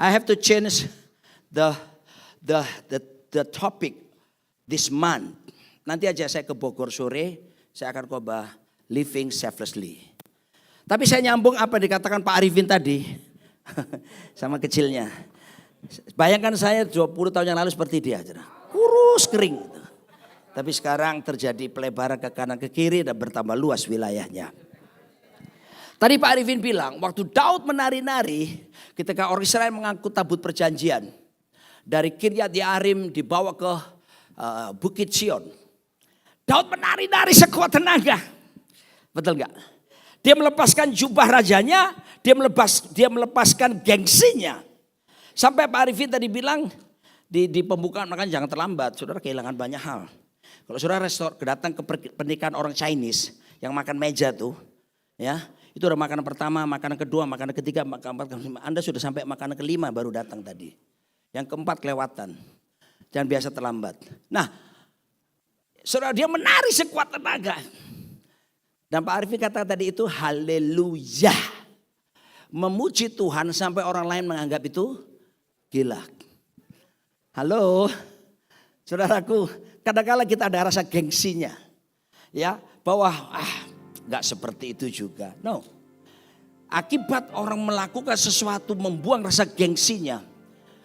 I have to change the the topic this month. Nanti aja saya ke Bogor sore, saya akan khotbah living selflessly. Tapi saya nyambung apa yang dikatakan Pak Arifin tadi sama kecilnya. Bayangkan saya 20 tahun yang lalu seperti dia, kurus kering. Tapi sekarang terjadi pelebaran ke kanan ke kiri dan bertambah luas wilayahnya. Tadi Pak Arifin bilang waktu Daud menari-nari ketika orang Israel mengangkut tabut perjanjian. Dari Kiryat Yearim dibawa ke Bukit Sion. Daud menari-nari sekuat tenaga. Betul gak? Dia melepaskan jubah rajanya, dia melepaskan gengsinya. Sampai Pak Arifin tadi bilang di pembukaan, makanya jangan terlambat, saudara kehilangan banyak hal. Kalau saudara datang ke pernikahan orang Chinese yang makan meja tuh, ya itu udah makanan pertama, makanan kedua, makanan ketiga, makanan kelima. Anda sudah sampai makanan kelima baru datang tadi. Yang keempat kelewatan. Jangan biasa terlambat. Nah, saudara dia menari sekuat tenaga. Dan Pak Arifin kata tadi itu haleluya. Memuji Tuhan sampai orang lain menganggap itu gila. Halo, saudaraku, kadang-kala kita ada rasa gengsinya. Ya, bahwa gak seperti itu juga. No. Akibat orang melakukan sesuatu membuang rasa gengsinya.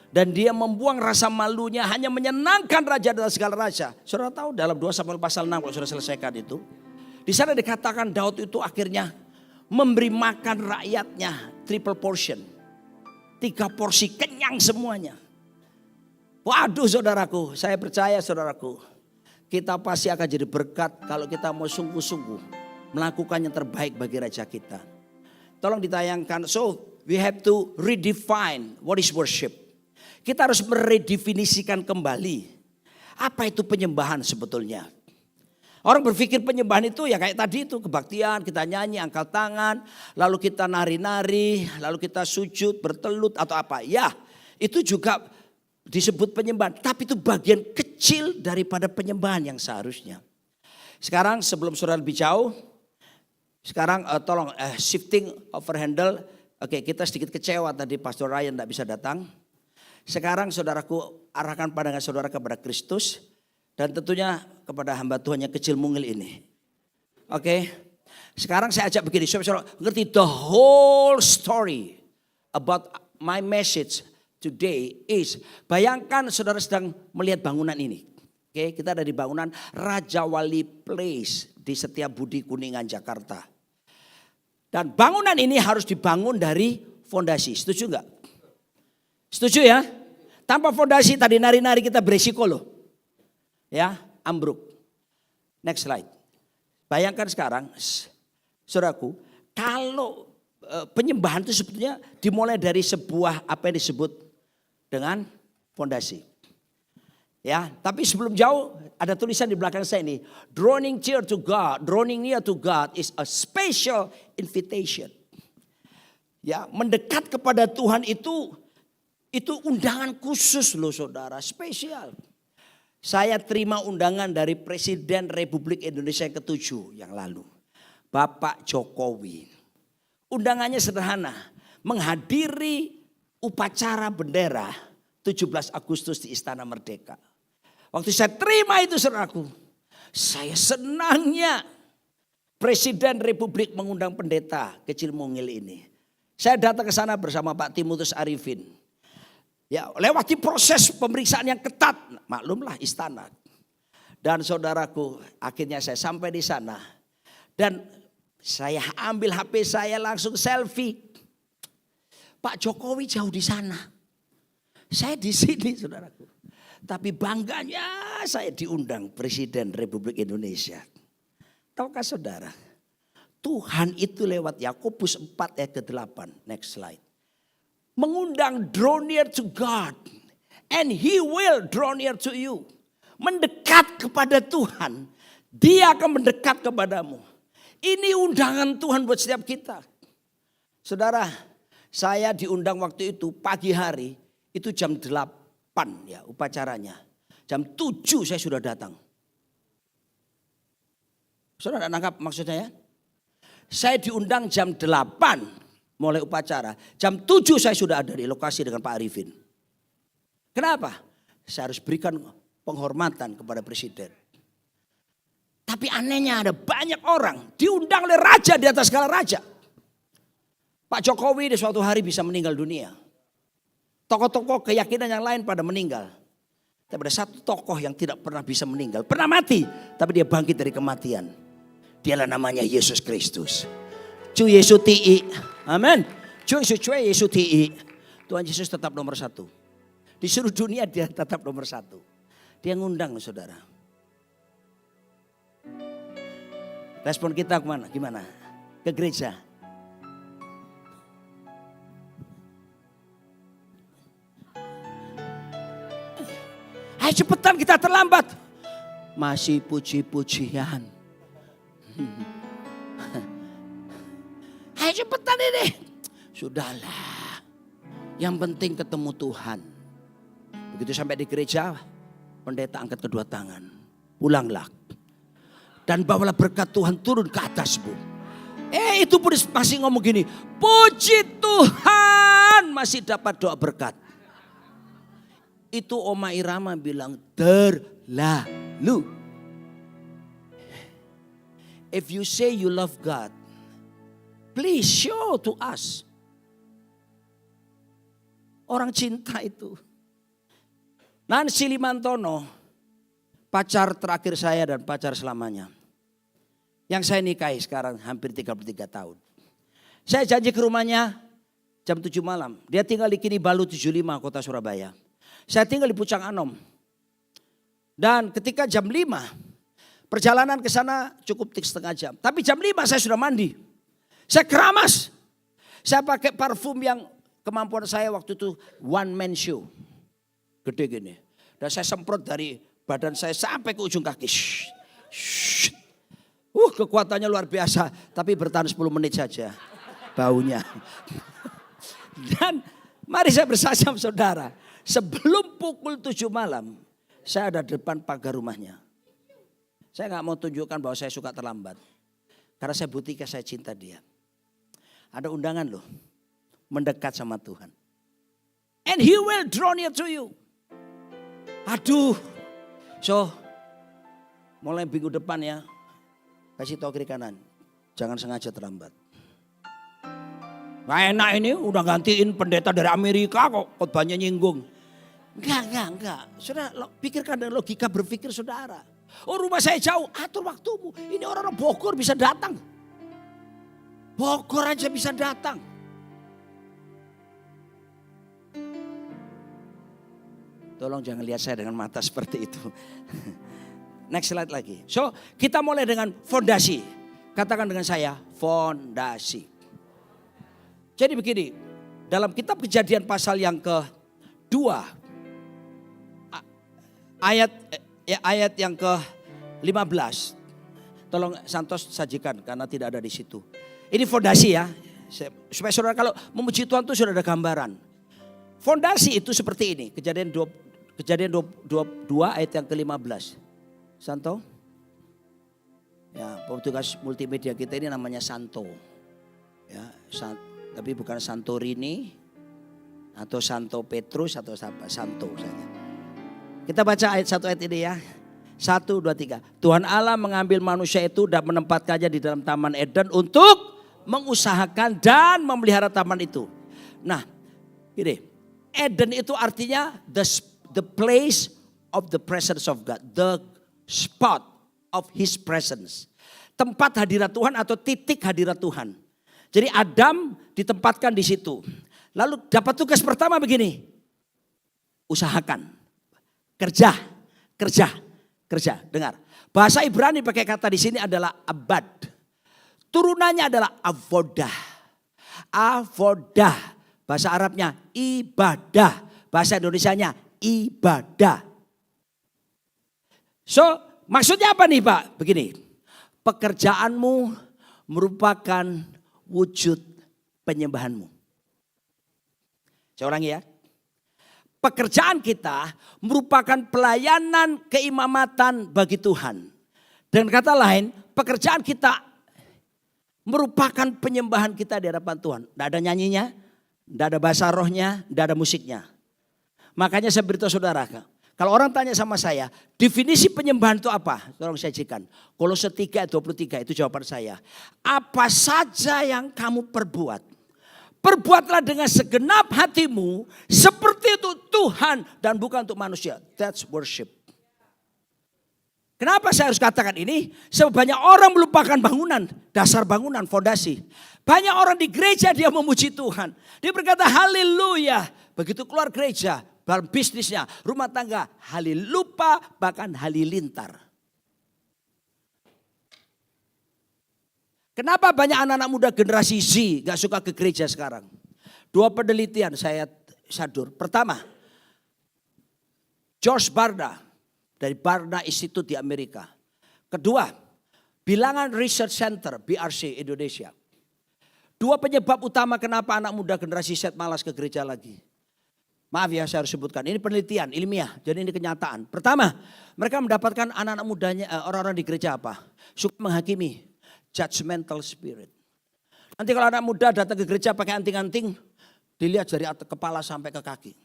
Dan dia membuang rasa malunya hanya menyenangkan raja dan segala raja. Saudara tahu dalam 2 Samuel pasal 6 kalau saudara selesaikan itu. Di sana dikatakan Daud itu akhirnya memberi makan rakyatnya triple portion. 3 porsi kenyang semuanya. Waduh saudaraku, saya percaya saudaraku. Kita pasti akan jadi berkat kalau kita mau sungguh-sungguh melakukan yang terbaik bagi raja kita. Tolong ditayangkan. So we have to redefine what is worship. Kita harus meredefinisikan kembali. Apa itu penyembahan sebetulnya? Orang berpikir penyembahan itu ya kayak tadi itu kebaktian, kita nyanyi, angkat tangan, lalu kita nari-nari, lalu kita sujud, bertelut atau apa. Ya itu juga disebut penyembahan. Tapi itu bagian kecil daripada penyembahan yang seharusnya. Sekarang sebelum saudara lebih jauh. Sekarang tolong shifting over handle. Oke, kita sedikit kecewa tadi Pastor Ryan tidak bisa datang. Sekarang saudaraku arahkan pandangan saudara kepada Kristus. Dan tentunya kepada hamba Tuhan yang kecil mungil ini. Oke. Sekarang saya ajak begini. Saudara ngerti the whole story about my message today is. Bayangkan saudara sedang melihat bangunan ini. Oke, kita ada di bangunan Raja Wali Place di Setiabudi Kuningan Jakarta. Dan bangunan ini harus dibangun dari fondasi. Setuju enggak? Setuju ya? Tanpa fondasi tadi nari-nari kita beresiko loh. Ya, ambruk. Next slide. Bayangkan sekarang, saudaraku, kalau penyembahan itu sebetulnya dimulai dari sebuah apa yang disebut dengan fondasi. Ya, tapi sebelum jauh ada tulisan di belakang saya ini, drawing near to God is a special invitation. Ya, mendekat kepada Tuhan itu undangan khusus loh saudara, spesial. Saya terima undangan dari Presiden Republik Indonesia yang ke-7 yang lalu. Bapak Jokowi. Undangannya sederhana. Menghadiri upacara bendera 17 Agustus di Istana Merdeka. Waktu saya terima itu saudaraku. Saya senangnya Presiden Republik mengundang pendeta kecil mungil ini. Saya datang ke sana bersama Pak Timotius Arifin. Ya, lewati proses pemeriksaan yang ketat, maklumlah istana. Dan saudaraku, akhirnya saya sampai di sana. Dan saya ambil HP saya langsung selfie. Pak Jokowi jauh di sana. Saya di sini saudaraku. Tapi bangganya saya diundang Presiden Republik Indonesia. Tahukah saudara? Tuhan itu lewat Yakobus 4 ayat ke-8. Next slide. Mengundang draw near to God. And He will draw near to you. Mendekat kepada Tuhan. Dia akan mendekat kepadamu. Ini undangan Tuhan buat setiap kita. Saudara, saya diundang waktu itu pagi hari. Itu jam 8 ya upacaranya. Jam 7 saya sudah datang. Saudara nangkap maksudnya ya? Saya diundang jam 8. mulai upacara. Jam 7 saya sudah ada di lokasi dengan Pak Arifin. Kenapa? Saya harus berikan penghormatan kepada presiden. Tapi anehnya ada banyak orang diundang oleh raja di atas segala raja. Pak Jokowi di suatu hari bisa meninggal dunia. Tokoh-tokoh keyakinan yang lain pada meninggal. Tapi ada satu tokoh yang tidak pernah bisa meninggal. Pernah mati, tapi dia bangkit dari kematian. Dialah namanya Yesus Kristus. Cu Yesus Ti. Amin. Cu Yesus Ti. Tuhan Yesus tetap nomor 1. Di seluruh dunia dia tetap nomor 1. Dia ngundang saudara. Respon kita kemana? Gimana? Ke gereja. Ayo cepetan kita terlambat. Masih puji-pujian. Ayo cepetan ini. Sudahlah. Yang penting ketemu Tuhan. Begitu sampai di gereja, pendeta angkat kedua tangan. Pulanglah. Dan bawalah berkat Tuhan turun ke atasmu. Itu pun masih ngomong gini. Puji Tuhan masih dapat doa berkat. Itu Oma Irama bilang terlalu. If you say you love God, please show to us. Orang cinta itu. Nancy Limantono, pacar terakhir saya dan pacar selamanya. Yang saya nikahi sekarang hampir 33 tahun. Saya janji ke rumahnya jam 7 malam. Dia tinggal di Kini Balu 75 kota Surabaya. Saya tinggal di Pucang Anom. Dan ketika jam 5 perjalanan ke sana cukup setengah jam. Tapi jam 5 saya sudah mandi. Saya keramas. Saya pakai parfum yang kemampuan saya waktu itu one man show. Gede gini. Dan saya semprot dari badan saya sampai ke ujung kaki. Kekuatannya luar biasa. Tapi bertahan 10 menit saja. Baunya. Dan mari saya bersaksi saudara. Sebelum pukul 7 malam. Saya ada depan pagar rumahnya. Saya gak mau tunjukkan bahwa saya suka terlambat. Karena saya buktikan saya cinta dia. Ada undangan loh. Mendekat sama Tuhan. And he will draw near to you. Aduh. So. Mulai minggu depan ya. Kasih tahu kiri kanan. Jangan sengaja terlambat. Gak enak ini udah gantiin pendeta dari Amerika kok. Khotbahnya nyinggung. Enggak. Saudara pikirkan dengan logika berpikir saudara. Oh rumah saya jauh. Atur waktumu. Ini orang-orang Bogor bisa datang. Bogor aja bisa datang. Tolong jangan lihat saya dengan mata seperti itu. Next slide lagi. So kita mulai dengan fondasi. Katakan dengan saya fondasi. Jadi begini. Dalam kitab Kejadian pasal yang ke-2. Ayat yang ke-15. Tolong Santos sajikan karena tidak ada di situ. Ini fondasi ya. Supaya saudara kalau memuji Tuhan itu sudah ada gambaran. Fondasi itu seperti ini. Kejadian 22 ayat yang ke-15. Santo. Ya, petugas multimedia kita ini namanya Santo. Ya, tapi bukan Santorini atau Santo Petrus atau Santo saja. Kita baca ayat 1 ayat ini ya. 1, 2, 3. Tuhan Allah mengambil manusia itu dan menempatkannya di dalam taman Eden untuk mengusahakan dan memelihara taman itu. Nah, ini Eden itu artinya the place of the presence of God, the spot of His presence. Tempat hadirat Tuhan atau titik hadirat Tuhan. Jadi Adam ditempatkan di situ. Lalu dapat tugas pertama begini. Usahakan. Kerja. Dengar. Bahasa Ibrani pakai kata di sini adalah abad. Turunannya adalah avodah. Bahasa Arabnya ibadah. Bahasa Indonesianya ibadah. So maksudnya apa nih Pak? Begini. Pekerjaanmu merupakan wujud penyembahanmu. Saya ulangi ya. Pekerjaan kita merupakan pelayanan keimamatan bagi Tuhan. Dan kata lain, pekerjaan kita merupakan penyembahan kita di hadapan Tuhan. Tidak ada nyanyinya, tidak ada bahasa rohnya, tidak ada musiknya. Makanya saya beritahu saudara, kalau orang tanya sama saya, definisi penyembahan itu apa? Tolong saya sajikan. Kolose 3 ayat 23 itu jawaban saya. Apa saja yang kamu perbuat, perbuatlah dengan segenap hatimu seperti itu Tuhan dan bukan untuk manusia. That's worship. Kenapa saya harus katakan ini? Sebab banyak orang melupakan bangunan, dasar bangunan, fondasi. Banyak orang di gereja dia memuji Tuhan. Dia berkata haleluya. Begitu keluar gereja, dalam bisnisnya, rumah tangga, halilupa bahkan halilintar. Kenapa banyak anak-anak muda generasi Z gak suka ke gereja sekarang? 2 penelitian saya sadur. Pertama, George Barna dari Barna Institute di Amerika. Kedua, Bilangan Research Center BRC Indonesia. 2 penyebab utama kenapa anak muda generasi Z malas ke gereja lagi. Maaf ya saya harus sebutkan, ini penelitian ilmiah, jadi ini kenyataan. Pertama, mereka mendapatkan anak-anak mudanya, orang-orang di gereja apa? Suka menghakimi, judgmental spirit. Nanti kalau anak muda datang ke gereja pakai anting-anting, dilihat dari atas kepala sampai ke kaki.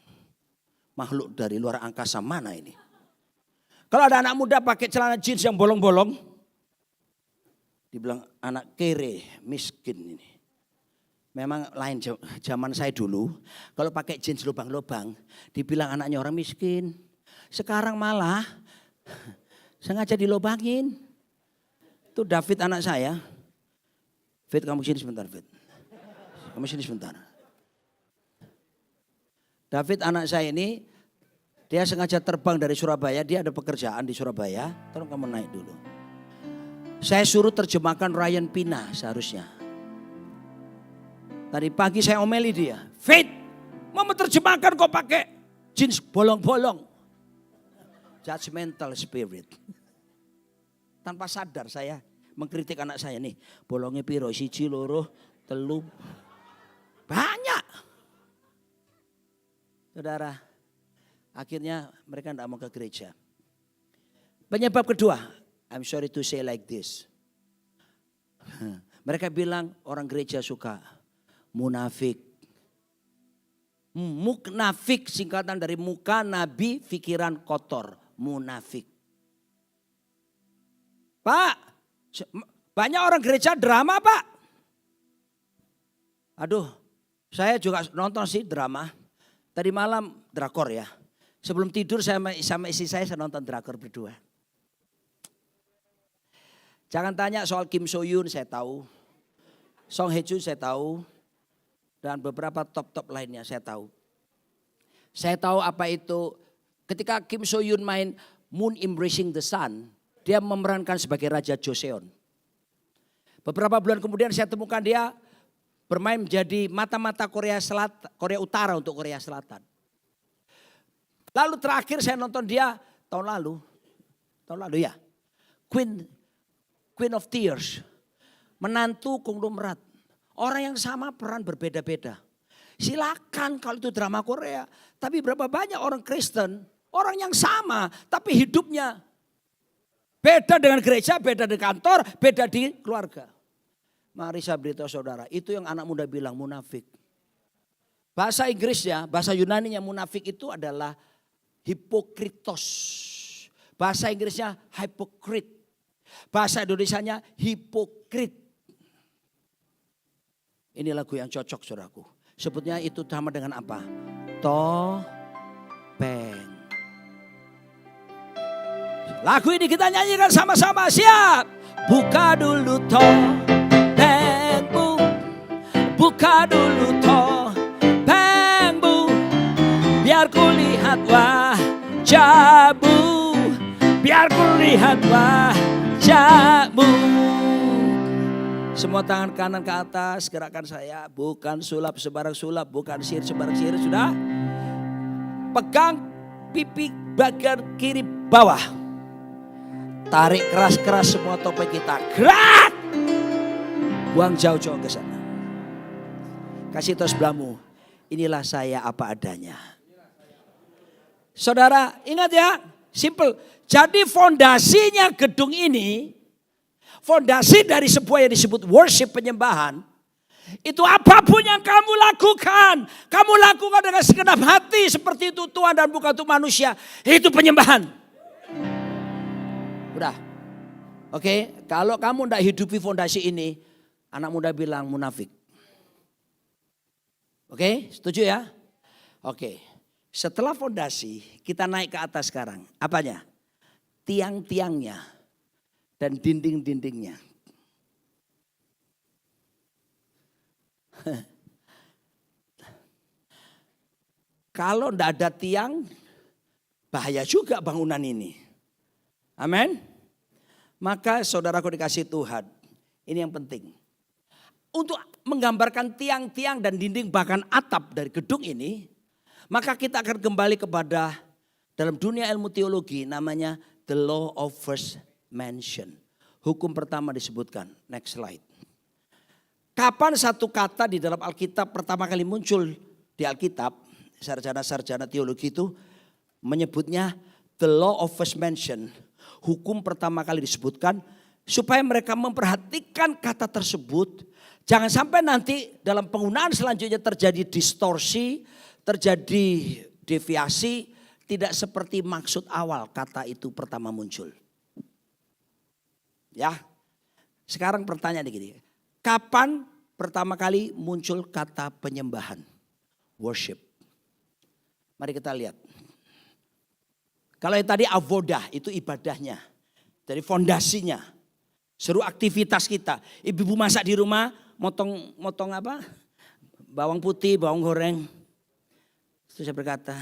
Makhluk dari luar angkasa mana ini? Kalau ada anak muda pakai celana jeans yang bolong-bolong, dibilang anak kere, miskin ini. Memang lain zaman saya dulu, kalau pakai jeans lubang-lubang, dibilang anaknya orang miskin. Sekarang malah sengaja dilobangin. Itu David anak saya. Fit, kamu sini sebentar, Fit. Kamu sini sebentar. David anak saya ini, dia sengaja terbang dari Surabaya, dia ada pekerjaan di Surabaya. Tolong kamu naik dulu. Saya suruh terjemahkan Ryan Pina seharusnya. Tadi pagi saya omeli dia. Fit, mau menerjemahkan kok pakai jeans bolong-bolong. Judgmental spirit. Tanpa sadar saya mengkritik anak saya nih. Bolongnya piro, 1, 2, 3, banyak. Saudara, akhirnya mereka tidak mau ke gereja. Penyebab kedua, I'm sorry to say like this. Mereka bilang orang gereja suka munafik. Muknafik singkatan dari muka nabi, pikiran kotor. Munafik. Pak, banyak orang gereja drama Pak. Aduh, saya juga nonton sih drama. Tadi malam drakor ya. Sebelum tidur sama istri saya nonton drakor berdua. Jangan tanya soal Kim So Hyun saya tahu. Song Hye Kyo saya tahu. Dan beberapa top-top lainnya saya tahu. Saya tahu apa itu ketika Kim So Hyun main Moon Embracing the Sun. Dia memerankan sebagai Raja Joseon. Beberapa bulan kemudian saya temukan dia bermain menjadi mata-mata Korea Utara untuk Korea Selatan. Lalu terakhir saya nonton dia tahun lalu ya. Queen of Tears. Menantu konglomerat. Orang yang sama peran berbeda-beda. Silakan kalau itu drama Korea. Tapi berapa banyak orang Kristen, orang yang sama tapi hidupnya beda dengan gereja, beda di kantor, beda di keluarga. Mari saya beritahu saudara, itu yang anak muda bilang munafik. Bahasa Inggrisnya, bahasa Yunaninya munafik itu adalah hipokritos. Bahasa Inggrisnya hypocrite. Bahasa Indonesianya hipokrit. Ini lagu yang cocok saudaraku. Sebutnya itu sama dengan apa? Topeng. Lagu ini kita nyanyikan sama-sama. Siap. Buka dulu topengmu. Buka dulu topengmu. Biar ku lihat wajahmu. Biar ku lihat wajahmu. Semua tangan kanan ke atas, gerakan saya. Bukan sulap sebarang sulap, bukan sihir sebarang sihir. Sudah? Pegang pipi bagian kiri bawah. Tarik keras-keras semua topeng kita. Gerak! Buang jauh-jauh ke sana. Kasih tahu sebelahmu, inilah saya apa adanya. Saudara, ingat ya, simple. Jadi fondasinya gedung ini, fondasi dari sebuah yang disebut worship, penyembahan. Itu apapun yang kamu lakukan dengan segenap hati seperti itu Tuhan dan bukan untuk manusia. Itu penyembahan. Udah. Oke, kalau kamu tidak hidupi fondasi ini, anak muda bilang munafik. Oke, setuju ya? Oke, setelah fondasi kita naik ke atas sekarang. Apanya? Tiang-tiangnya dan dinding-dindingnya. Kalau tidak ada tiang, bahaya juga bangunan ini. Amin. Maka saudaraku dikasih Tuhan, ini yang penting. Untuk menggambarkan tiang-tiang dan dinding bahkan atap dari gedung ini, maka kita akan kembali kepada dalam dunia ilmu teologi namanya the law of first mention. Hukum pertama disebutkan. Next slide. Kapan satu kata di dalam Alkitab pertama kali muncul di Alkitab, sarjana-sarjana teologi itu menyebutnya the law of first mention. Hukum pertama kali disebutkan supaya mereka memperhatikan kata tersebut. Jangan sampai nanti dalam penggunaan selanjutnya terjadi distorsi, terjadi deviasi, tidak seperti maksud awal kata itu pertama muncul. Ya, sekarang pertanyaan begini. Kapan pertama kali muncul kata penyembahan? Worship. Mari kita lihat. Kalau yang tadi avodah itu ibadahnya. Dari fondasinya. Seru aktivitas kita. Ibu-ibu masak di rumah motong apa? Bawang putih, bawang goreng. Terus saya berkata,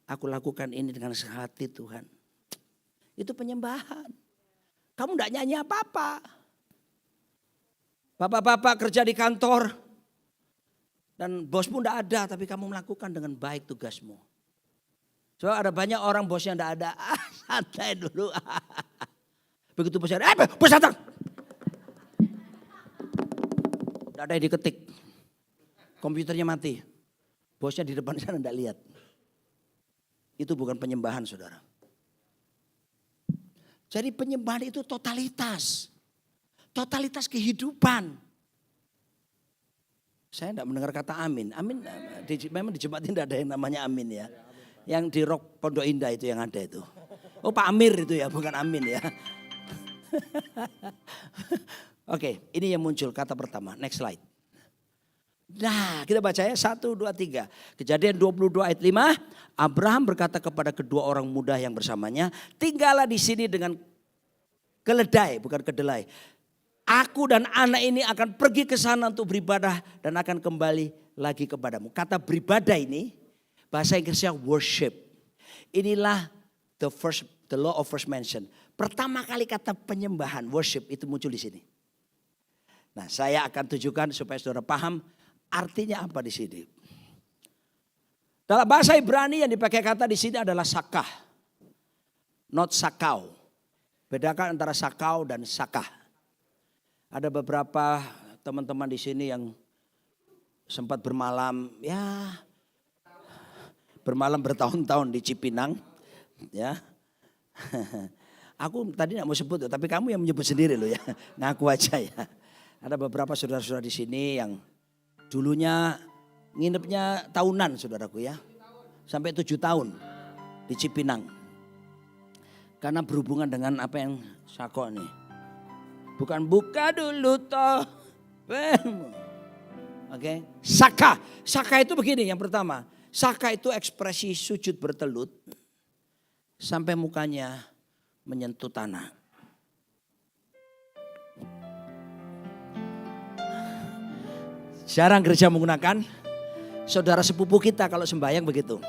aku lakukan ini dengan sehati Tuhan. Itu penyembahan. Kamu tidak nyanyi apa-apa. Bapak-bapak kerja di kantor dan bosmu tidak ada tapi kamu melakukan dengan baik tugasmu. So ada banyak orang bos yang tidak ada, santai dulu. Begitu bos ada, bos datang. Tidak ada yang diketik, komputernya mati. Bosnya di depan sana tidak lihat. Itu bukan penyembahan saudara. Jadi penyembahan itu totalitas. Totalitas kehidupan. Saya tidak mendengar kata amin. Amin memang di jemaat tidak ada yang namanya amin ya. Yang di Rock Pondok Indah itu yang ada itu. Oh Pak Amir itu ya, bukan amin ya. Oke, ini yang muncul kata pertama. Next slide. Nah kita baca ya 1, 2, 3. Kejadian 22 ayat 5. Abraham berkata kepada kedua orang muda yang bersamanya. Tinggallah di sini dengan keledai, bukan kedelai. Aku dan anak ini akan pergi ke sana untuk beribadah dan akan kembali lagi kepadamu. Kata beribadah ini bahasa Inggrisnya worship. Inilah the law of first mention. Pertama kali kata penyembahan worship itu muncul di sini. Nah, saya akan tunjukkan supaya saudara paham artinya apa di sini. Dalam bahasa Ibrani yang dipakai kata di sini adalah sakah. Not sakau. Bedakan antara sakau dan sakah. Ada beberapa teman-teman di sini yang sempat bermalam, ya bermalam bertahun-tahun di Cipinang, ya. Aku tadi nggak mau sebut, tapi kamu yang menyebut sendiri loh ya, ngaku aja ya. Ada beberapa saudara-saudara di sini yang dulunya nginepnya tahunan saudaraku ya, sampai 7 tahun di Cipinang, karena berhubungan dengan apa yang sakok nih. Bukan buka dulu toh. Oke. Saka. Saka itu begini yang pertama. Saka itu ekspresi sujud bertelut. Sampai mukanya menyentuh tanah. Jarang gereja menggunakan. Saudara sepupu kita kalau sembahyang begitu.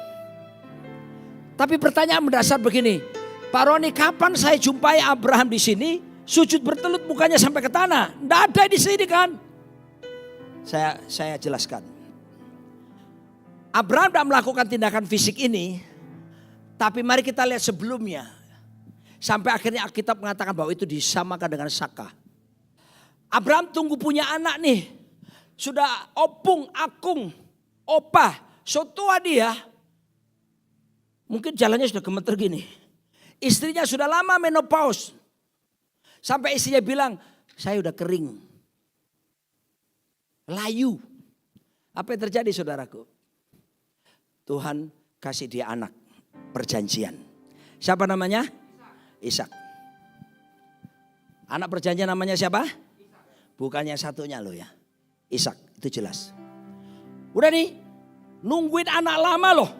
Tapi pertanyaan mendasar begini. Pak Roni, kapan saya jumpai Abraham di sini? Sujud bertelut mukanya sampai ke tanah. Tidak ada di sini kan. Saya jelaskan. Abraham tidak melakukan tindakan fisik ini. Tapi mari kita lihat sebelumnya. Sampai akhirnya Alkitab mengatakan bahwa itu disamakan dengan Saka. Abraham tunggu punya anak nih. Sudah opung, akung, opah. So tua dia. Mungkin jalannya sudah gemeter gini. Istrinya sudah lama menopause. Sampai istrinya bilang, saya udah kering. Layu. Apa yang terjadi saudaraku? Tuhan kasih dia anak perjanjian. Siapa namanya? Ishak. Anak perjanjian namanya siapa? Bukannya satunya loh ya. Ishak, itu jelas. Udah nih, nungguin anak lama loh.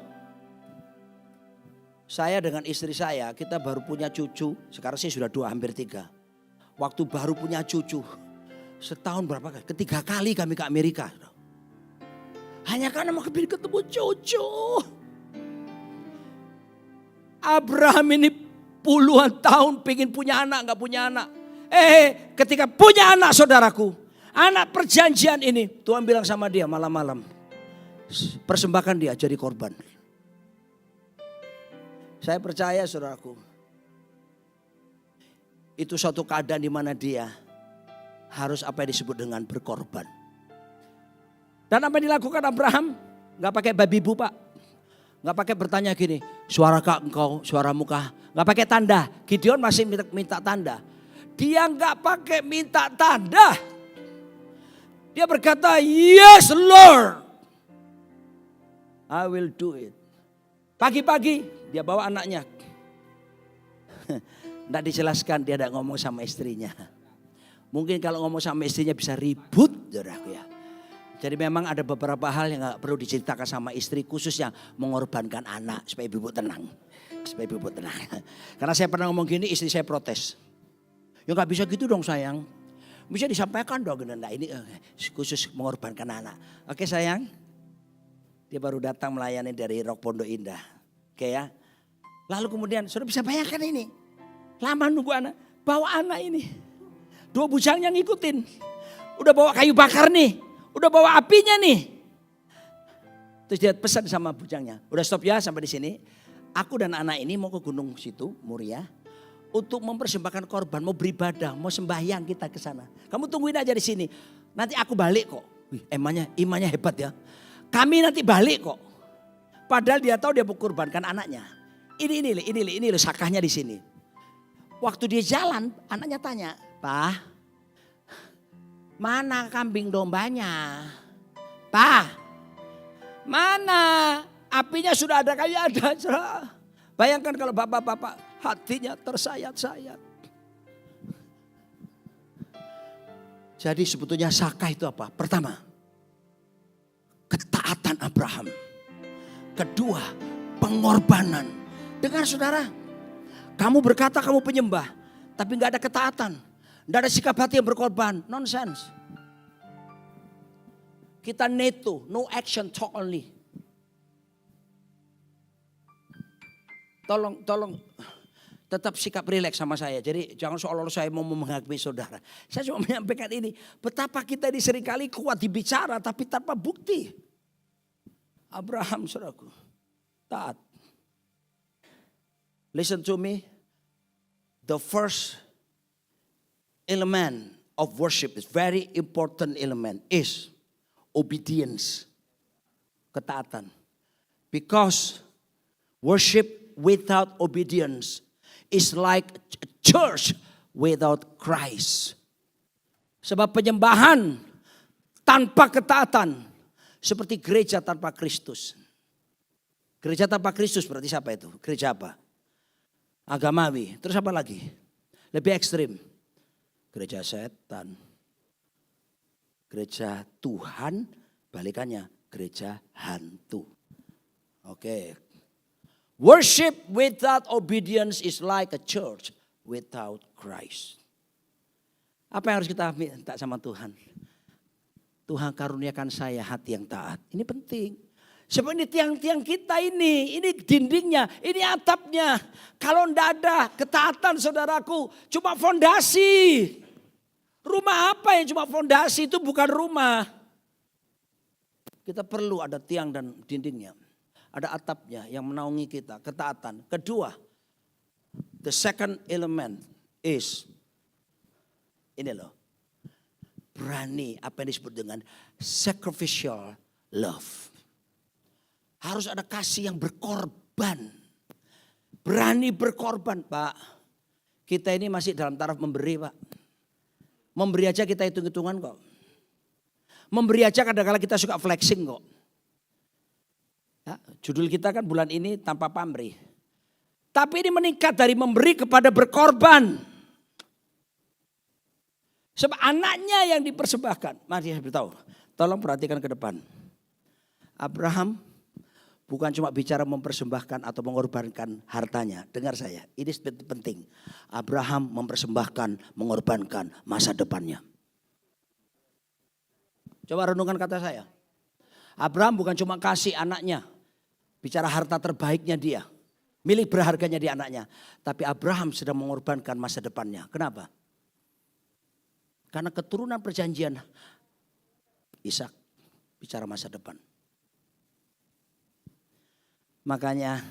Saya dengan istri saya, kita baru punya cucu. Sekarang sih sudah 2, hampir 3. Waktu baru punya cucu, setahun berapa kali? Ketiga kali kami ke Amerika. Hanya karena mau ketemu cucu. Abraham ini puluhan tahun pengen punya anak, gak punya anak. Ketika punya anak saudaraku, anak perjanjian ini, Tuhan bilang sama dia malam-malam, persembahkan dia jadi korban. Saya percaya saudaraku, itu suatu keadaan di mana dia harus apa yang disebut dengan berkorban. Dan apa yang dilakukan Abraham? Gak pakai babi bu pak. Gak pakai bertanya gini, suara kak engkau, suaramu kah? Gak pakai tanda. Gideon masih minta tanda. Dia gak pakai minta tanda. Dia berkata, yes Lord, I will do it. Pagi-pagi dia bawa anaknya. Tidak dijelaskan, dia tidak ngomong sama istrinya. Mungkin kalau ngomong sama istrinya bisa ribut, saudaraku ya. Jadi memang ada beberapa hal yang gak perlu diceritakan sama istri, khususnya mengorbankan anak supaya ibu tenang. Supaya ibu tenang. Karena saya pernah ngomong gini, istri saya protes. Ya gak bisa gitu dong sayang. Bisa disampaikan dong. Nah ini khusus mengorbankan anak. Oke sayang. Dia baru datang melayani dari Rock Pondok Indah. Oke ya. Lalu kemudian sudah bisa bayangkan ini. Lama nunggu anak. Bawa anak ini. 2 bujangnya ngikutin. Udah bawa kayu bakar nih. Udah bawa apinya nih. Terus dia pesan sama bujangnya. Udah stop ya sampai di sini. Aku dan anak ini mau ke gunung situ, Muria. Untuk mempersembahkan korban, mau beribadah, mau sembahyang kita ke sana. Kamu tungguin aja di sini. Nanti aku balik kok. Wih, imannya hebat ya. Kami nanti balik kok. Padahal dia tahu dia mau kurbankan anaknya. Ini loh sakahnya di sini. Waktu dia jalan, anaknya tanya, "Pak, mana kambing dombanya? Pak, mana apinya sudah ada kayu ada." Bayangkan kalau bapak-bapak hatinya tersayat-sayat. Jadi sebetulnya Sakah itu apa? Pertama, ketaatan Abraham. Kedua, pengorbanan. Dengar saudara, kamu berkata kamu penyembah, tapi gak ada ketaatan. Gak ada sikap hati yang berkorban, nonsense. Kita neto, no action, talk only. Tolong tetap sikap rileks sama saya. Jadi jangan seolah-olah saya mau menghakimi saudara. Saya cuma menyampaikan ini. Betapa kita ini seringkali kuat dibicara tapi tanpa bukti. Abraham saudaraku, taat. Listen to me. The first element of worship is very important element is obedience. Ketaatan. Because worship without obedience is like a church without Christ. Sebab penyembahan tanpa ketaatan seperti gereja tanpa Kristus. Gereja tanpa Kristus berarti siapa itu? Gereja apa? Agamawi. Terus apa lagi? Lebih ekstrim. Gereja setan. Gereja Tuhan, balikannya gereja hantu. Oke. Worship without obedience is like a church without Christ. Apa yang harus kita minta sama Tuhan? Tuhan karuniakan saya hati yang taat. Ini penting. Sebab ini tiang-tiang kita ini dindingnya, ini atapnya. Kalau tidak ada ketaatan saudaraku, cuma fondasi. Rumah apa yang cuma fondasi itu bukan rumah. Kita perlu ada tiang dan dindingnya. Ada atapnya yang menaungi kita, ketaatan. Kedua, the second element is, ini loh, berani apa yang disebut dengan sacrificial love. Harus ada kasih yang berkorban. Berani berkorban, Pak. Kita ini masih dalam taraf memberi, Pak. Memberi aja kita hitung-hitungan kok. Memberi aja kadang-kadang kita suka flexing kok. Ya, judul kita kan bulan ini tanpa pamrih. Tapi ini meningkat dari memberi kepada berkorban. Sebab anaknya yang dipersembahkan. Mari saya beritahu. Tolong perhatikan ke depan. Abraham bukan cuma bicara mempersembahkan atau mengorbankan hartanya. Dengar saya, ini penting. Abraham mempersembahkan, mengorbankan masa depannya. Coba renungkan kata saya. Abraham bukan cuma kasih anaknya. Bicara harta terbaiknya dia. Milik berharganya di anaknya. Tapi Abraham sedang mengorbankan masa depannya. Kenapa? Karena keturunan perjanjian Ishak bicara masa depan. Makanya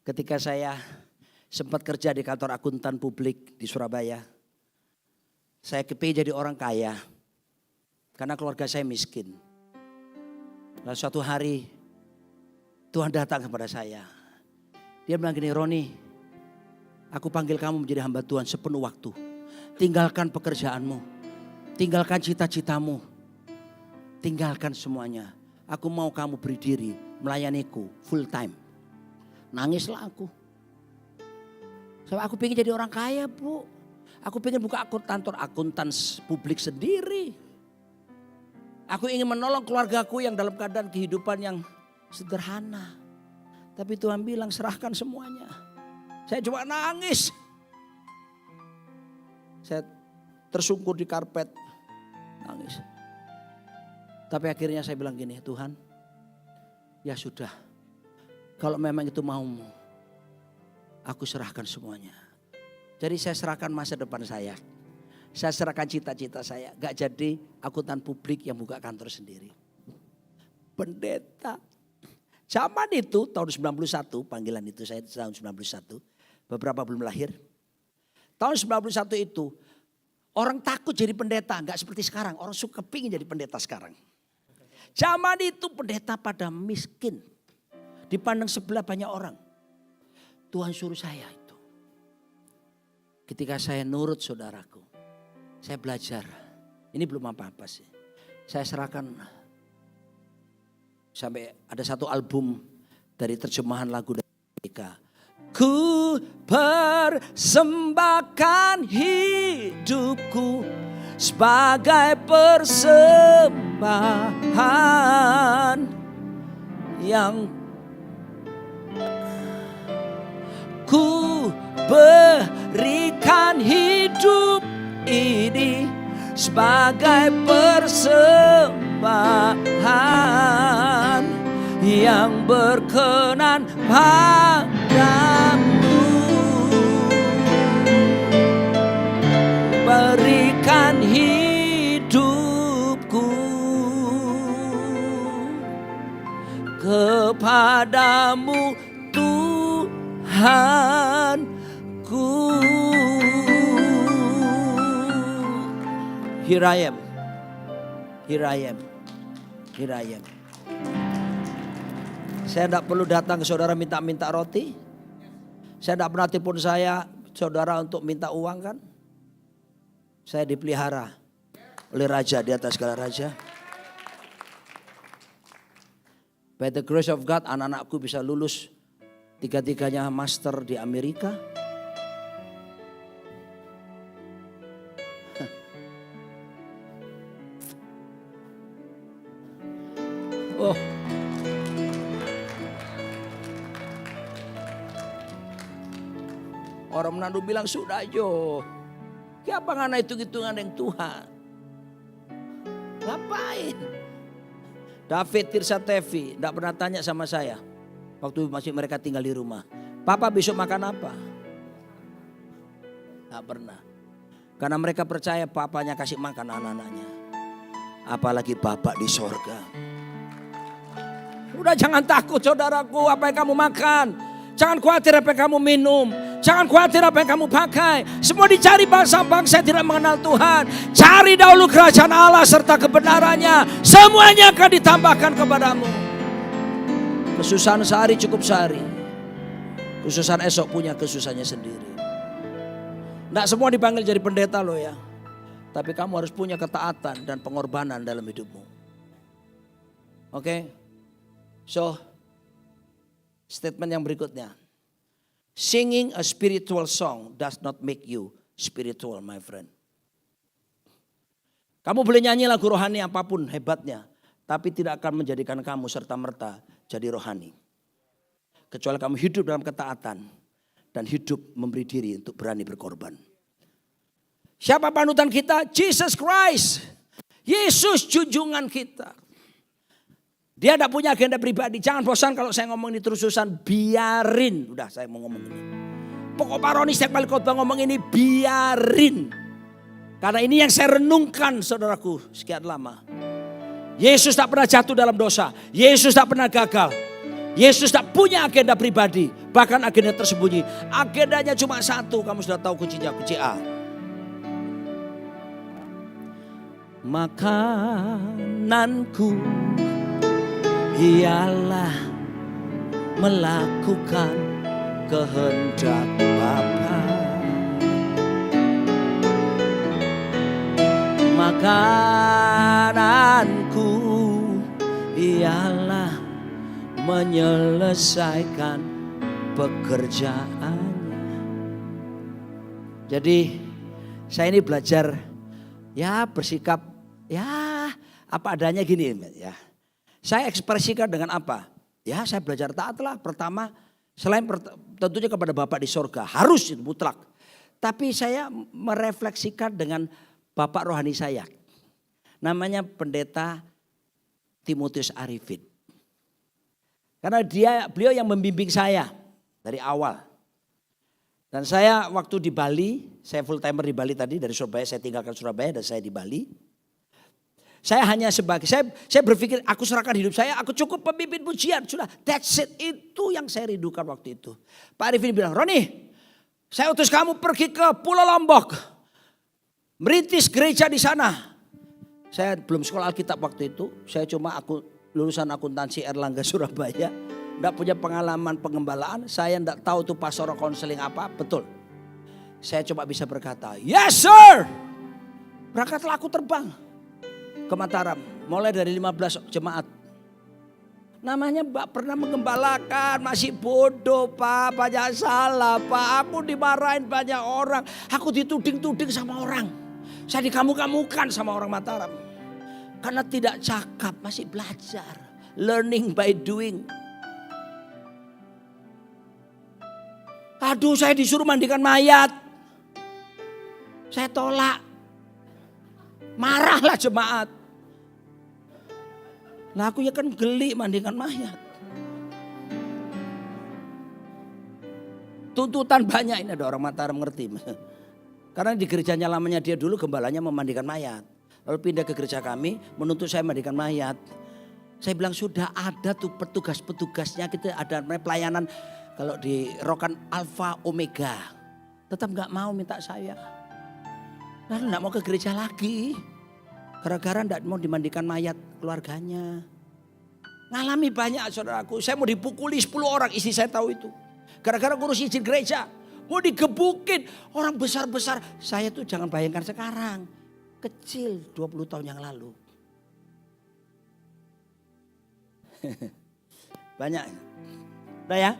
ketika saya sempat kerja di kantor akuntan publik di Surabaya. Saya kepingin jadi orang kaya. Karena keluarga saya miskin. Lalu suatu hari Tuhan datang kepada saya. Dia bilang gini, Roni, aku panggil kamu menjadi hamba Tuhan sepenuh waktu. Tinggalkan pekerjaanmu. Tinggalkan cita-citamu. Tinggalkan semuanya. Aku mau kamu beri diri melayaniku full time. Nangislah aku. Sebab aku pengen jadi orang kaya, Bu. Aku pengen buka kantor akuntan publik sendiri. Aku ingin menolong keluargaku yang dalam keadaan kehidupan yang sederhana. Tapi Tuhan bilang serahkan semuanya. Saya cuma nangis. Saya tersungkur di karpet. Nangis. Tapi akhirnya saya bilang gini, Tuhan, ya sudah. Kalau memang itu maumu, aku serahkan semuanya. Jadi saya serahkan masa depan saya. Saya serahkan cita-cita saya. Gak jadi akuntan publik yang buka kantor sendiri. Pendeta. Zaman itu tahun 91, panggilan itu saya tahun 91. Beberapa belum lahir. Tahun 91 itu orang takut jadi pendeta. Gak seperti sekarang. Orang suka pingin jadi pendeta sekarang. Zaman itu pendeta pada miskin. Dipandang sebelah banyak orang. Tuhan suruh saya itu. Ketika saya nurut saudaraku. Saya belajar. Ini belum apa-apa sih. Saya serahkan. Sampai ada satu album dari terjemahan lagu dari Amerika. Ku persembahkan hidupku sebagai persembahan yang ku berikan hidup ini sebagai persembahan yang berkenan padamu. Berikan hidupku kepadamu Tuhanku. Here I am. Here I am. Here I am. Saya tidak perlu datang ke saudara minta-minta roti. Saya tidak pernah telepon saya saudara untuk minta uang kan. Saya dipelihara oleh raja di atas segala raja. By the grace of God anak-anakku bisa lulus. Tiga-tiganya master di Amerika. Oh. Orang Manado bilang sudah jo. Kenapa ngana hitung-hitungan yang Tuhan? Ngapain? David Tirsa Tevi tidak pernah tanya sama saya. Waktu masih mereka tinggal di rumah. Papa besok makan apa? Tidak pernah. Karena mereka percaya papanya kasih makan anak-anaknya. Apalagi Bapak di sorga. Udah jangan takut saudaraku apa yang kamu makan. Jangan khawatir apa yang kamu minum. Jangan khawatir apa yang kamu pakai. Semua dicari bangsa-bangsa tidak mengenal Tuhan. Cari dahulu kerajaan Allah serta kebenarannya. Semuanya akan ditambahkan kepadamu. Kesusahan sehari cukup sehari. Kesusahan esok punya kesusahannya sendiri. Tidak semua dipanggil jadi pendeta loh ya. Tapi kamu harus punya ketaatan dan pengorbanan dalam hidupmu. Oke. So, statement yang berikutnya. Singing a spiritual song does not make you spiritual, my friend. Kamu boleh nyanyi lagu rohani apapun hebatnya, tapi tidak akan menjadikan kamu serta-merta jadi rohani. Kecuali kamu hidup dalam ketaatan dan hidup memberi diri untuk berani berkorban. Siapa panutan kita? Jesus Christ. Yesus junjungan kita. Dia tidak punya agenda pribadi. Jangan bosan kalau saya ngomong ini terus-terusan. Biarin. Udah saya mau ngomong ini. Pokok Pak Roni setiap kali khotbah ngomong ini biarin. Karena ini yang saya renungkan saudaraku sekian lama. Yesus tak pernah jatuh dalam dosa. Yesus tak pernah gagal. Yesus tak punya agenda pribadi. Bahkan agenda tersembunyi. Agendanya cuma satu. Kamu sudah tahu kuncinya. Kunci A. Makananku ialah melakukan kehendak Bapa. Makananku ialah menyelesaikan pekerjaannya. Jadi saya ini belajar ya bersikap ya apa adanya gini ya. Saya ekspresikan dengan apa? Ya saya belajar taatlah pertama selain tentunya kepada Bapak di sorga. Harus itu mutlak. Tapi saya merefleksikan dengan Bapak rohani saya. Namanya Pendeta Timotius Arifin. Karena beliau yang membimbing saya dari awal. Dan saya waktu di Bali, saya full timer di Bali tadi dari Surabaya, saya tinggalkan Surabaya dan saya di Bali. Saya hanya sebagai, saya berpikir aku serahkan hidup saya, aku cukup pemimpin pujian. Sudah, that's it. Itu yang saya rindukan waktu itu. Pak Arifin bilang, Roni, saya utus kamu pergi ke Pulau Lombok. Merintis gereja di sana. Saya belum sekolah Alkitab waktu itu. Saya cuma lulusan akuntansi Erlangga Surabaya. Tidak punya pengalaman pengembalaan. Saya tidak tahu tuh pastoral counseling apa. Betul. Saya cuma bisa berkata, yes sir. Berangkatlah aku terbang ke Mataram, mulai dari 15 jemaat. Namanya Mbak pernah menggembalakan, masih bodoh Pak, banyak salah Pak. Aku dimarahin banyak orang, aku dituding-tuding sama orang. Saya dikamu-kamukan sama orang Mataram. Karena tidak cakap, masih belajar. Learning by doing. Aduh saya disuruh mandikan mayat. Saya tolak. Marahlah jemaat. Nah aku ya kan geli mandikan mayat. Tuntutan banyak, ini ada orang Mataram ngerti. Karena di gerejanya lamanya dia dulu gembalanya memandikan mayat. Lalu pindah ke gereja kami menuntut saya mandikan mayat. Saya bilang sudah ada tuh petugas-petugasnya, kita ada pelayanan kalau di Rokan Alpha Omega. Tetap gak mau minta saya. Lalu gak mau ke gereja lagi. Gara-gara gak mau dimandikan mayat keluarganya. Ngalami banyak saudaraku. Saya mau dipukuli 10 orang, istri saya tahu itu. Gara-gara ngurus izin gereja. Mau digebukin orang besar-besar. Saya tuh jangan bayangkan sekarang. Kecil 20 tahun yang lalu. Banyak. Udah ya.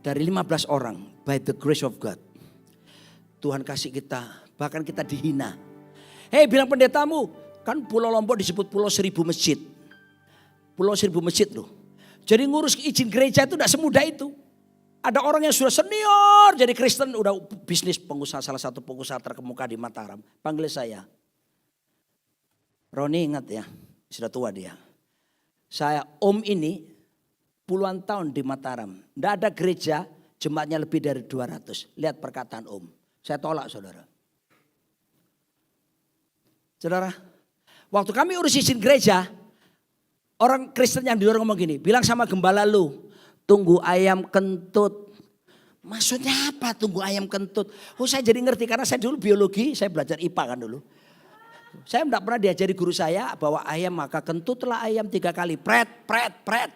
Dari 15 orang. By the grace of God. Tuhan kasih kita. Bahkan kita dihina. Hei bilang pendetamu. Kan Pulau Lombok disebut Pulau 1000 Masjid. Pulau 1000 Masjid loh. Jadi ngurus izin gereja itu tidak semudah itu. Ada orang yang sudah senior jadi Kristen. Udah bisnis pengusaha, salah satu pengusaha terkemuka di Mataram. Panggil saya. Roni ingat ya. Sudah tua dia. Saya om ini puluhan tahun di Mataram. Tidak ada gereja jemaatnya lebih dari 200. Lihat perkataan om. Saya tolak saudara. Saudara. Waktu kami urus izin gereja. Orang Kristen yang di luar ngomong gini. Bilang sama gembala lu. Tunggu ayam kentut. Maksudnya apa tunggu ayam kentut? Oh saya jadi ngerti karena saya dulu biologi. Saya belajar IPA kan dulu. Saya tidak pernah diajari guru saya bahwa ayam maka kentutlah ayam 3 kali. Pret, pret, pret.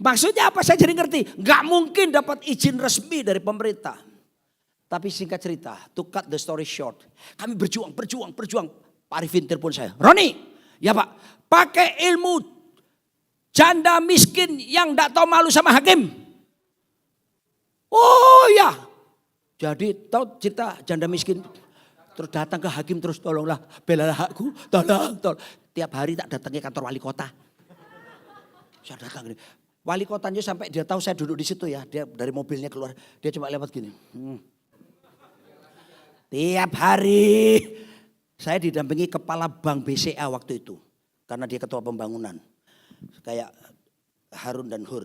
Maksudnya apa? Saya jadi ngerti. Gak mungkin dapat izin resmi dari pemerintah. Tapi singkat cerita, to cut the story short. Kami berjuang. Pak Arifin telepon saya. Roni, ya Pak, pakai ilmu janda miskin yang tidak tahu malu sama hakim. Oh ya. Jadi tahu cerita janda miskin. Terus datang ke hakim terus tolonglah belalah hakku. Tolong. Tiap hari tak datang ke kantor wali kota. Saya datang gini. Wali kotanya sampai dia tahu saya duduk di situ ya. Dia dari mobilnya keluar. Dia cuma lewat gini. Tiap hari saya didampingi kepala bank BCA waktu itu. Karena dia ketua pembangunan. Kayak Harun dan Hur.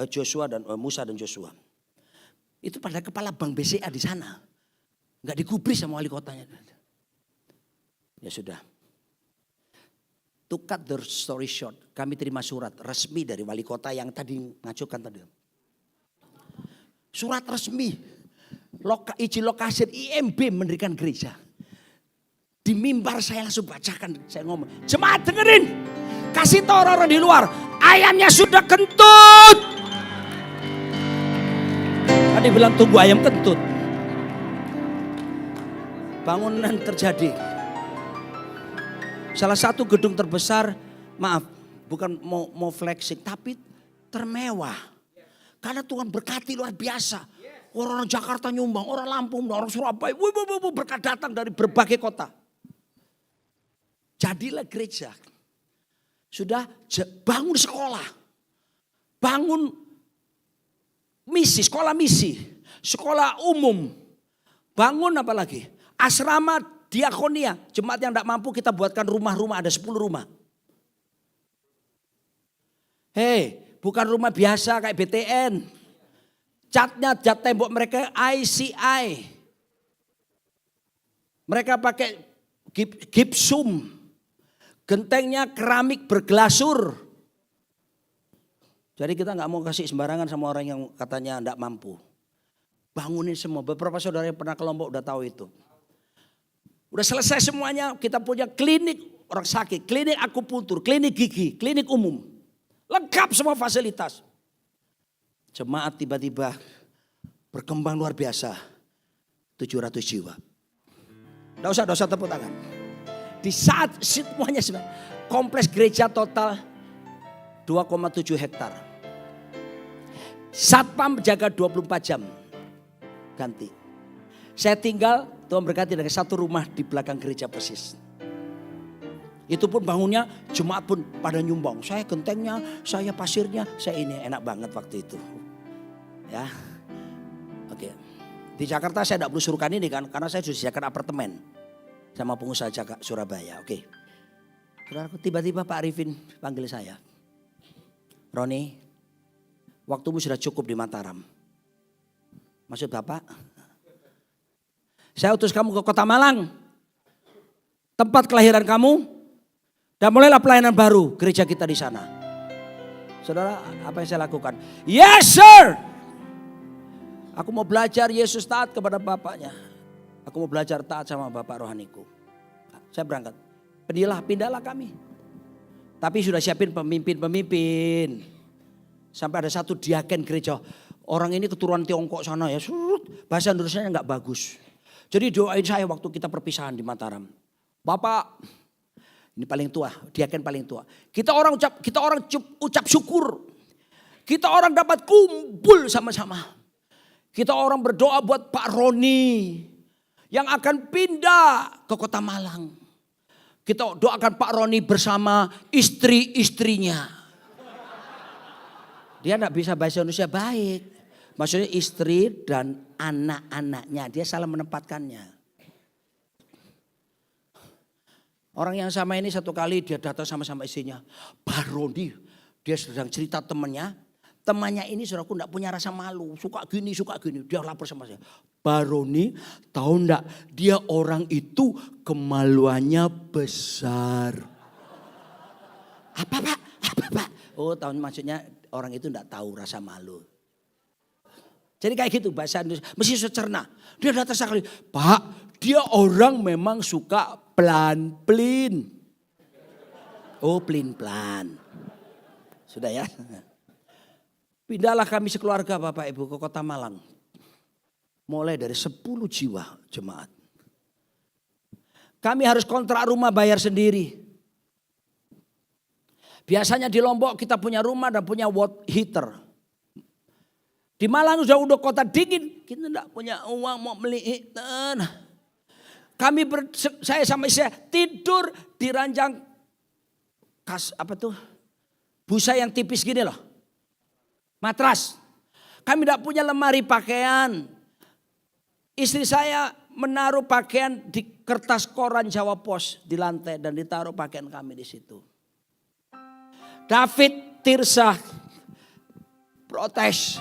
Joshua dan Musa dan Joshua. Itu pada kepala bank BCA di sana. Enggak digubris sama wali kotanya. Ya sudah. To cut the story short. Kami terima surat resmi dari wali kota yang tadi ngajukan tadi. Surat resmi. Izin lokasi IMB mendirikan gereja. Di mimbar saya langsung bacakan. Saya ngomong. Jemaat dengerin. Kasih tahu orang-orang di luar. Ayamnya sudah kentut. Tadi bilang tunggu ayam kentut. Bangunan terjadi. Salah satu gedung terbesar, maaf, bukan mau flexing, tapi termewah. Karena Tuhan berkati luar biasa. Orang Jakarta nyumbang, orang Lampung, orang Surabaya, berkat datang dari berbagai kota. Jadilah gereja. Sudah bangun sekolah. Bangun misi, sekolah umum. Bangun apa lagi? Asrama diakonia. Jemaat yang tidak mampu kita buatkan rumah-rumah, ada 10 rumah. Hei, bukan rumah biasa kayak BTN. Catnya cat tembok mereka ICI. Mereka pakai gipsum. Gentengnya keramik berglasur. Jadi kita nggak mau kasih sembarangan sama orang yang katanya tidak mampu. Bangunin semua. Beberapa saudara yang pernah ke Lombok udah tahu itu. Udah selesai semuanya. Kita punya klinik orang sakit, klinik akupuntur, klinik gigi, klinik umum. Lengkap semua fasilitas. Jemaat tiba-tiba berkembang luar biasa. 700 jiwa. Tidak usah tepuk tangan. Di saat semuanya kompleks gereja total 2,7 hektar. Satpam jaga 24 jam. Ganti. Saya tinggal, Tuhan berkati dengan satu rumah di belakang gereja persis. Itu pun bangunnya jemaat pun pada nyumbang. Saya gentengnya, saya pasirnya, saya ini enak banget waktu itu. Ya. Oke. Di Jakarta saya tidak perlu suruhkan ini kan, karena saya sudah sediakan apartemen sama pengusaha Surabaya. Oke. Saudaraku, tiba-tiba Pak Arifin panggil saya. Roni, waktumu sudah cukup di Mataram. Maksud Bapak? Saya utus kamu ke Kota Malang. Tempat kelahiran kamu. Dan mulailah pelayanan baru gereja kita di sana. Saudara, apa yang saya lakukan? Yes sir. Aku mau belajar Yesus taat kepada Bapaknya. Aku mau belajar taat sama Bapak rohaniku. Saya berangkat. Pindahlah kami. Tapi sudah siapin pemimpin. Sampai ada satu diaken gereja. Orang ini keturunan Tiongkok sana ya. Bahasa Indonesianya enggak bagus. Jadi doain saya waktu kita perpisahan di Mataram. Bapak, ini paling tua, diaken paling tua. Kita orang ucap syukur. Kita orang dapat kumpul sama-sama. Kita orang berdoa buat Pak Roni yang akan pindah ke Kota Malang. Kita doakan Pak Roni bersama istri-istrinya. Dia enggak bisa bahasa Indonesia baik. Maksudnya istri dan anak-anaknya. Dia salah menempatkannya. Orang yang sama ini satu kali dia datang sama-sama istrinya. Pak Roni, dia sedang cerita temannya. Temannya ini saudaraku enggak punya rasa malu. Suka gini. Dia lapor sama saya. Pak Roni tahu enggak, dia orang itu kemaluannya besar. Apa pak? Oh tahu maksudnya orang itu enggak tahu rasa malu. Jadi kayak gitu bahasa Indonesia. Mesti secerna. Dia datang sekali. Pak, dia orang memang suka pelan-pelin. Oh pelin-pelan. Sudah ya. Pindahlah kami sekeluarga Bapak Ibu ke Kota Malang. Mulai dari 10 jiwa jemaat. Kami harus kontrak rumah bayar sendiri. Biasanya di Lombok kita punya rumah dan punya water heater. Di Malang udah kota dingin, kita enggak punya uang mau beli heater. Saya sama istri tidur di ranjang busa yang tipis gini loh. Matras. Kami enggak punya lemari pakaian. Istri saya menaruh pakaian di kertas koran Jawa Pos di lantai dan ditaruh pakaian kami di situ. David Tirsa protes.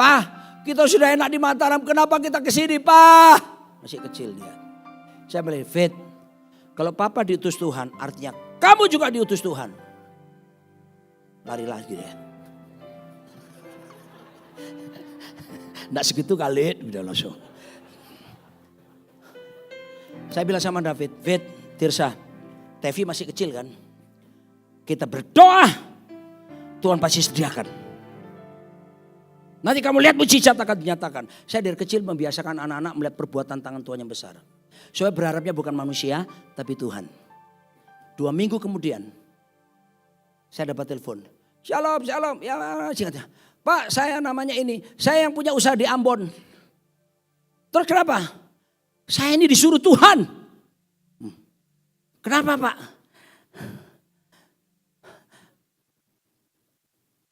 Pak, kita sudah enak di Mataram, kenapa kita ke sini, Pak? Masih kecil dia. Saya bilang, Fit, kalau Papa diutus Tuhan, artinya kamu juga diutus Tuhan. Lari lagi deh. Nggak segitu kali, udah langsung. Saya bilang sama David, Fit, Tirsa, Tevi masih kecil kan? Kita berdoa, Tuhan pasti sediakan. Nanti kamu lihat mujizat akan dinyatakan. Saya dari kecil membiasakan anak-anak melihat perbuatan tangan Tuhan yang besar. Saya berharapnya bukan manusia, tapi Tuhan. 2 minggu kemudian, saya dapat telepon. Shalom, shalom. Ya, Pak, saya namanya ini. Saya yang punya usaha di Ambon. Terus kenapa? Saya ini disuruh Tuhan. Kenapa, Pak?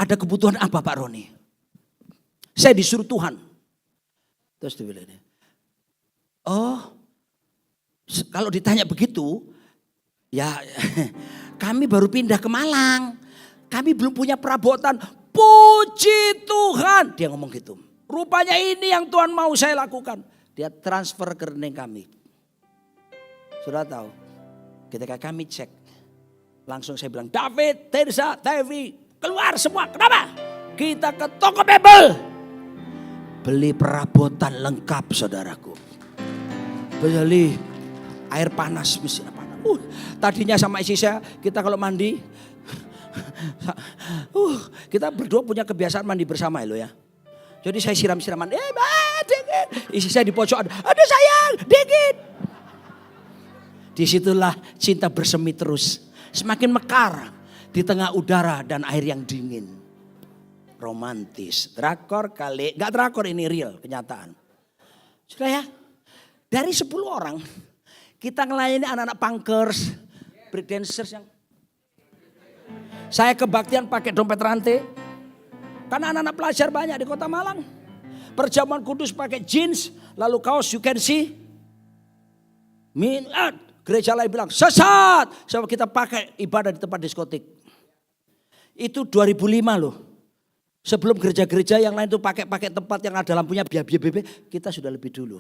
Ada kebutuhan apa, Pak Roni? Saya disuruh Tuhan. Terus dia bilang, oh kalau ditanya begitu, ya kami baru pindah ke Malang. Kami belum punya perabotan. Puji Tuhan. Dia ngomong gitu. Rupanya ini yang Tuhan mau saya lakukan. Dia transfer ke rekening kami. Sudah tahu, ketika kami cek, langsung saya bilang, David, Tirsa, Tevi, keluar semua. Kenapa? Kita ke toko mebel. Beli perabotan lengkap saudaraku. Beli air panas, mesin panas. Tadinya sama istri saya, kita kalau mandi, kita berdua punya kebiasaan mandi bersama lo ya. Jadi saya siram-siraman, dingin. Istri saya di pojok, aduh sayang, dingin. Disitulah cinta bersemi terus. Semakin mekar di tengah udara dan air yang dingin. Romantis, drakor kali, gak drakor ini real, kenyataan. Sudah ya, dari 10 orang, kita ngelayani anak-anak punkers, breakdancers yang... Saya kebaktian pakai dompet rantai, karena anak-anak pelajar banyak di kota Malang. Perjamuan kudus pakai jeans, lalu kaos you can see. Gereja lain bilang, sesat. Sebab kita pakai ibadah di tempat diskotik. Itu 2005 loh. Sebelum gereja-gereja yang lain itu pakai tempat yang ada lampunya biar kita sudah lebih dulu.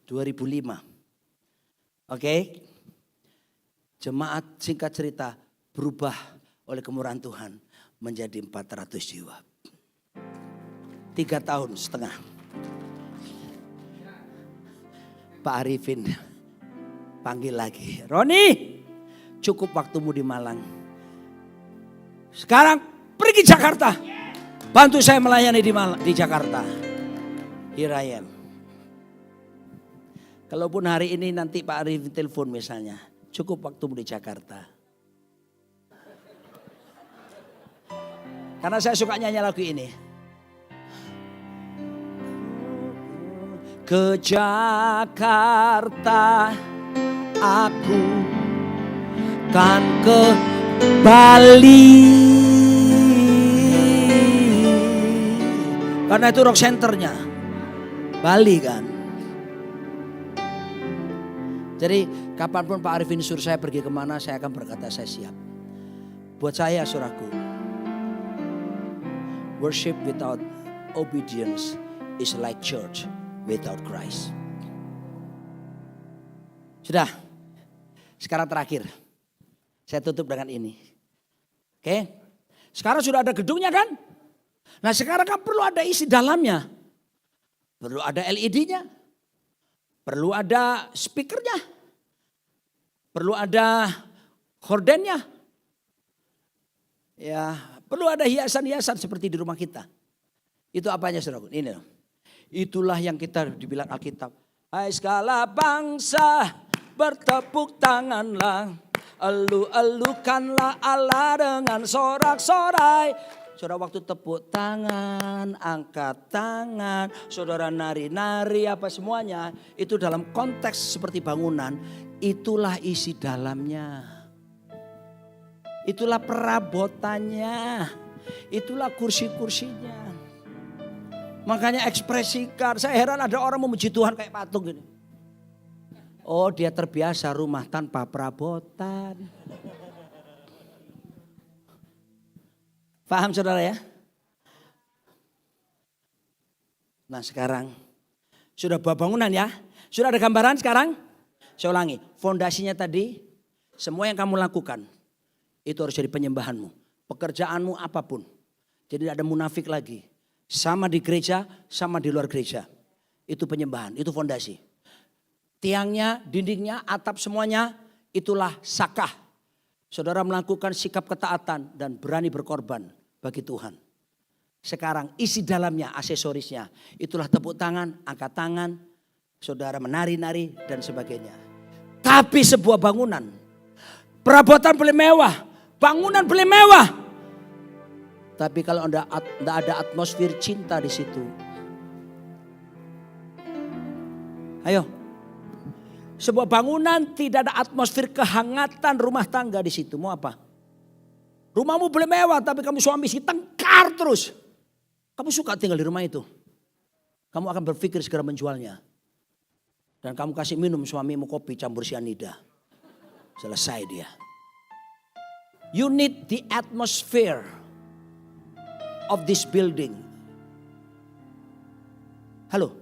2005. Oke. Jemaat singkat cerita berubah oleh kemurahan Tuhan menjadi 400 jiwa. 3,5 tahun. Pak Arifin panggil lagi. Roni, cukup waktumu di Malang. Sekarang pergi Jakarta. Bantu saya melayani di Jakarta. Here I am. Kalaupun hari ini nanti Pak Arif telepon misalnya. Cukup waktumu di Jakarta. Karena saya suka nyanyi lagu ini. Ke Jakarta aku kan ke Bali. Karena itu rock centernya Bali kan. Jadi kapanpun Pak Arifin suruh saya pergi kemana, saya akan berkata saya siap. Buat saya saudaraku, worship without obedience is like church without Christ. Sudah, sekarang terakhir. Saya tutup dengan ini. Oke, sekarang sudah ada gedungnya kan? Nah sekarang kan perlu ada isi dalamnya. Perlu ada LED-nya. Perlu ada speakernya. Perlu ada hordennya. Ya, perlu ada hiasan-hiasan seperti di rumah kita. Itu apanya saudara? Ini loh. Itulah yang kita dibilang Alkitab. Hai segala bangsa bertepuk tanganlah. Elu-elukanlah Allah dengan sorak-sorai. Saudara waktu tepuk tangan, angkat tangan, saudara nari-nari apa semuanya. Itu dalam konteks seperti bangunan, itulah isi dalamnya. Itulah perabotannya, itulah kursi-kursinya. Makanya ekspresikan, saya heran ada orang memuji Tuhan kayak patung gini. Oh dia terbiasa rumah tanpa perabotan. Paham saudara ya? Nah sekarang sudah bawa bangunan ya. Sudah ada gambaran sekarang? Saya ulangi. Fondasinya tadi semua yang kamu lakukan itu harus jadi penyembahanmu. Pekerjaanmu apapun. Jadi tidak ada munafik lagi. Sama di gereja, sama di luar gereja. Itu penyembahan, itu fondasi. Tiangnya, dindingnya, atap semuanya itulah sakah. Saudara melakukan sikap ketaatan dan berani berkorban bagi Tuhan. Sekarang isi dalamnya, aksesorisnya. Itulah tepuk tangan, angkat tangan, saudara menari-nari dan sebagainya. Tapi sebuah bangunan, perabotan boleh mewah, bangunan boleh mewah. Tapi kalau tidak ada atmosfer cinta di situ. Ayo. Sebuah bangunan tidak ada atmosfer kehangatan rumah tangga di situ. Mau apa? Rumahmu boleh mewah tapi kamu suami istri tengkar terus. Kamu suka tinggal di rumah itu. Kamu akan berpikir segera menjualnya. Dan kamu kasih minum suamimu kopi campur cyanida. Selesai dia. You need the atmosphere of this building. Halo.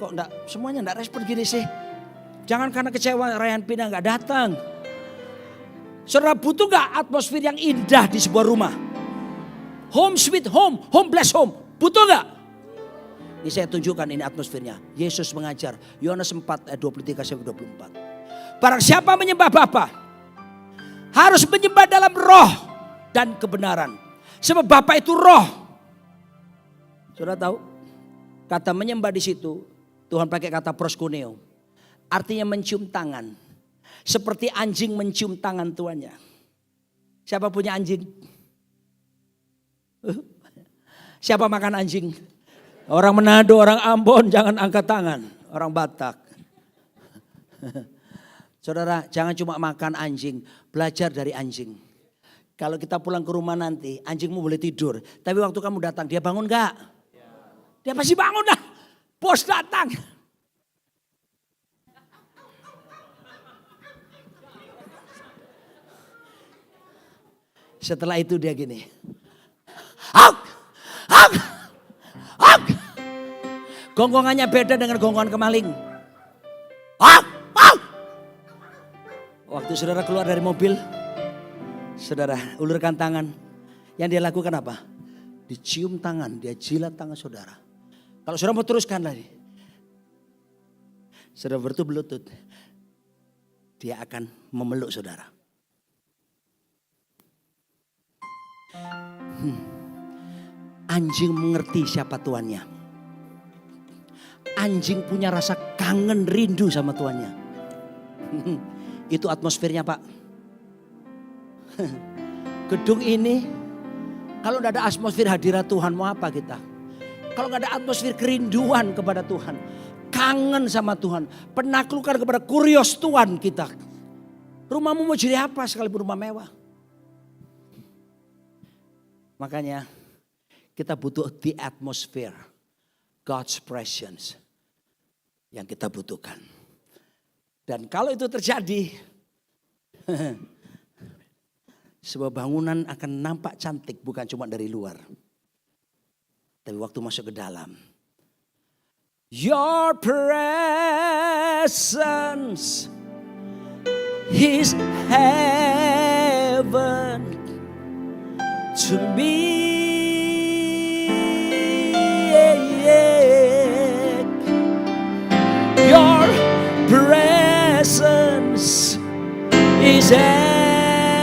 Kok enggak, semuanya enggak respon gini sih. Jangan karena kecewa Ryan Pina enggak datang. Saudara butuh enggak atmosfer yang indah di sebuah rumah? Home sweet home, home bless home. Butuh enggak? Ini saya tunjukkan ini atmosfernya. Yesus mengajar, Yohanes 4 ayat 23-24. Barang siapa menyembah Bapa, harus menyembah dalam roh dan kebenaran. Sebab Bapa itu roh. Saudara tahu? Kata menyembah di situ, Tuhan pakai kata proskuneo. Artinya mencium tangan. Seperti anjing mencium tangan tuannya. Siapa punya anjing? Siapa makan anjing? Orang Manado, orang Ambon jangan angkat tangan. Orang Batak. Saudara jangan cuma makan anjing. Belajar dari anjing. Kalau kita pulang ke rumah nanti anjingmu boleh tidur. Tapi waktu kamu datang dia bangun gak? Dia pasti bangun dah. Bos datang. Setelah itu dia gini. Hak, hak, hak. Gonggongannya beda dengan gonggongan kemaling. Hak, hak. Waktu saudara keluar dari mobil, saudara ulurkan tangan. Yang dia lakukan apa? Dicium tangan, dia jilat tangan saudara. Kalau saudara mau teruskan lagi. Saudara berlutut. Dia akan memeluk saudara. Anjing mengerti siapa tuannya. Anjing punya rasa kangen rindu sama tuannya. Itu atmosfernya Pak. Gedung ini kalau tidak ada atmosfer hadirat Tuhan mau apa kita? Kalau nggak ada atmosfer kerinduan kepada Tuhan, kangen sama Tuhan, penaklukan kepada kurios Tuhan kita. Rumahmu mau jadi apa sekalipun rumah mewah? Makanya kita butuh the atmosphere, God's presence yang kita butuhkan. Dan kalau itu terjadi, sebuah bangunan akan nampak cantik bukan cuma dari luar. Tapi waktu masuk ke dalam. Your presence is heaven to me. Your presence is heaven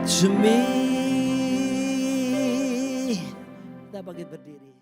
to me. Kita bangkit berdiri.